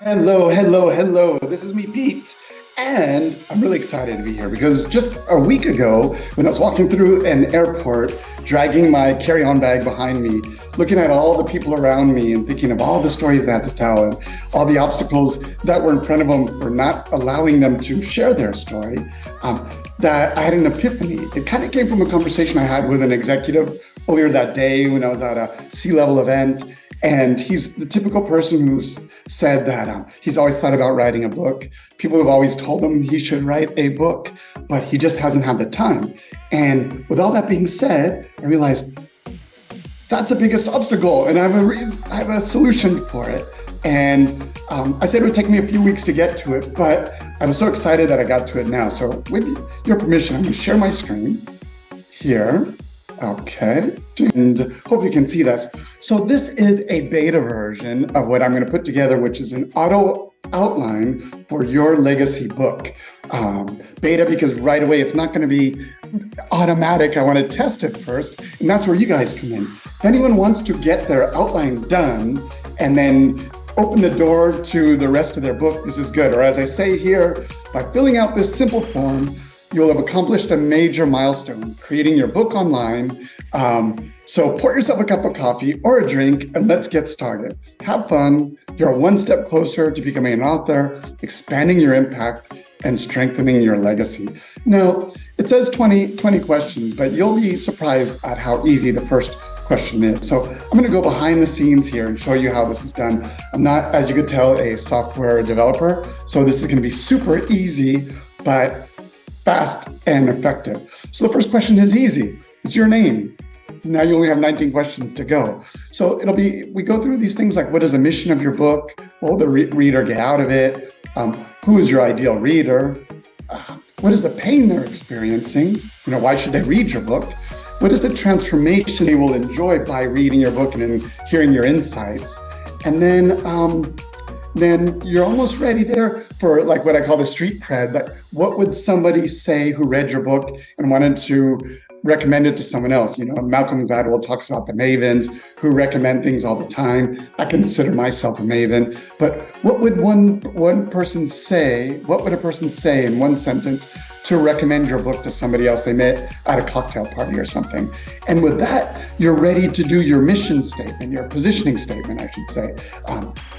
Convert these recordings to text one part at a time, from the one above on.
Hello, hello, hello. This is me, Pete. And I'm really excited to be here because just a week ago, when I was walking through an airport, dragging my carry on bag behind me, looking at all the people around me and thinking of all the stories I had to tell and all the obstacles that were in front of them for not allowing them to share their story, that I had an epiphany. It kind of came from a conversation I had with an executive earlier that day when I was at a C-level event. And he's the typical person who's said that he's always thought about writing a book. People have always told him he should write a book, but he just hasn't had the time. And with all that being said, I realized that's the biggest obstacle, and I have a solution for it. And I said it would take me a few weeks to get to it, but I was so excited that I got to it now. So with your permission, I'm going to share my screen here. Okay, and hope you can see this. So this is a beta version of what I'm going to put together, which is an auto outline for your legacy book. Beta because right away it's not going to be automatic. I want to test it first, and that's where you guys come in. If anyone wants to get their outline done and then open the door to the rest of their book, this is good. Or as I say here, by filling out this simple form, you'll have accomplished a major milestone, creating your book online. So pour yourself a cup of coffee or a drink and let's get started. Have fun. You're one step closer to becoming an author, expanding your impact, and strengthening your legacy. Now, it says 20 questions, but you'll be surprised at how easy the first question is. So I'm going to go behind the scenes here and show you how this is done. I'm not, as you could tell, a software developer, so this is going to be super easy, but fast and effective. So the first question is easy. It's your name. Now you only have 19 questions to go. So we go through these things like, what is the mission of your book? What will the reader get out of it? Who is your ideal reader? What is the pain they're experiencing? Why should they read your book? What is the transformation they will enjoy by reading your book and hearing your insights? And then you're almost ready there for like what I call the street cred. Like, what would somebody say who read your book and wanted to recommend it to someone else? Malcolm Gladwell talks about the mavens who recommend things all the time. I consider myself a maven. But what would one person say? What would a person say in one sentence to recommend your book to somebody else they met at a cocktail party or something? And with that, you're ready to do your mission statement, your positioning statement, I should say,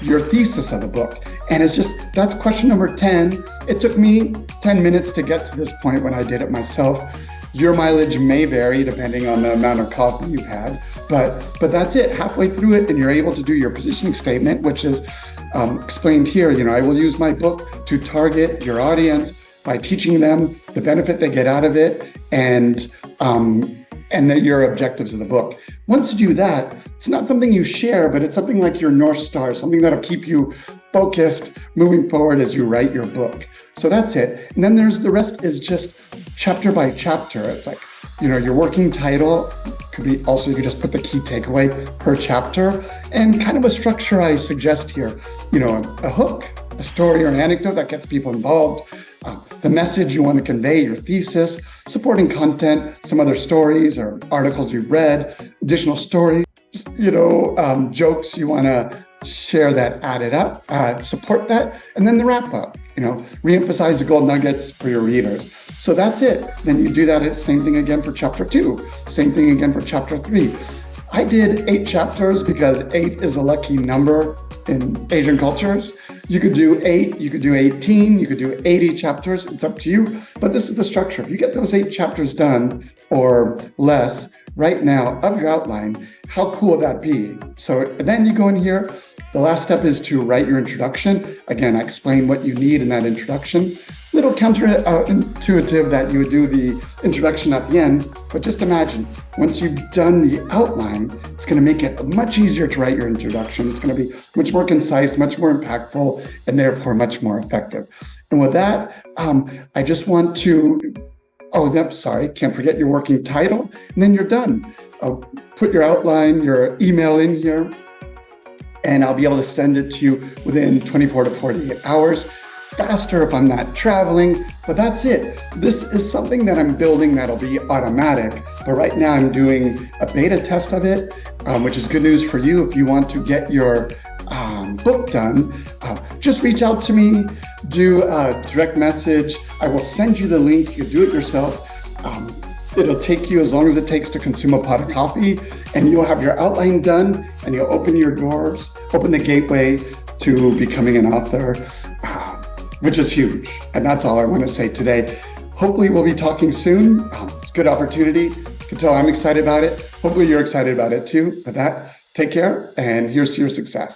your thesis of the book. And that's question number 10. It took me 10 minutes to get to this point when I did it myself. Your mileage may vary depending on the amount of coffee you've had, but that's it. Halfway through it, and you're able to do your positioning statement, which is explained here. I will use my book to target your audience by teaching them the benefit they get out of it and your objectives of the book. Once you do that, it's not something you share, but it's something like your North Star, something that'll keep you focused moving forward as you write your book. So that's it. And then the rest is just chapter by chapter. It's like, your working title you could just put the key takeaway per chapter and kind of a structure I suggest here. A hook, a story or an anecdote that gets people involved, the message you want to convey, your thesis, supporting content, some other stories or articles you've read, additional stories, jokes you want to share that added up, support that, and then the wrap up, reemphasize the gold nuggets for your readers. So that's it. Then you do that, same thing again for chapter 2, same thing again for chapter 3. I did 8 chapters because 8 is a lucky number in Asian cultures. You could do 8, you could do 18, you could do 80 chapters. It's up to you. But this is the structure. If you get those 8 chapters done or less right now of your outline, how cool would that be? So then you go in here. The last step is to write your introduction. Again, I explain what you need in that introduction. Little counterintuitive that you would do the introduction at the end, but just imagine, once you've done the outline, it's going to make it much easier to write your introduction. It's going to be much more concise, much more impactful, and therefore much more effective. And with that, I just want to, can't forget your working title, and then you're done. I'll put your outline, your email in here, and I'll be able to send it to you within 24 to 48 hours. Faster if I'm not traveling, but that's it. This is something that I'm building that'll be automatic, but right now I'm doing a beta test of it, which is good news for you if you want to get your book done, just reach out to me, do a direct message. I will send you the link. You can do it yourself. It'll take you as long as it takes to consume a pot of coffee, and you'll have your outline done, and you'll open your doors, open the gateway to becoming an author, which is huge. And that's all I want to say today. Hopefully we'll be talking soon. It's a good opportunity. You can tell I'm excited about it. Hopefully you're excited about it too. But take care, and here's to your success.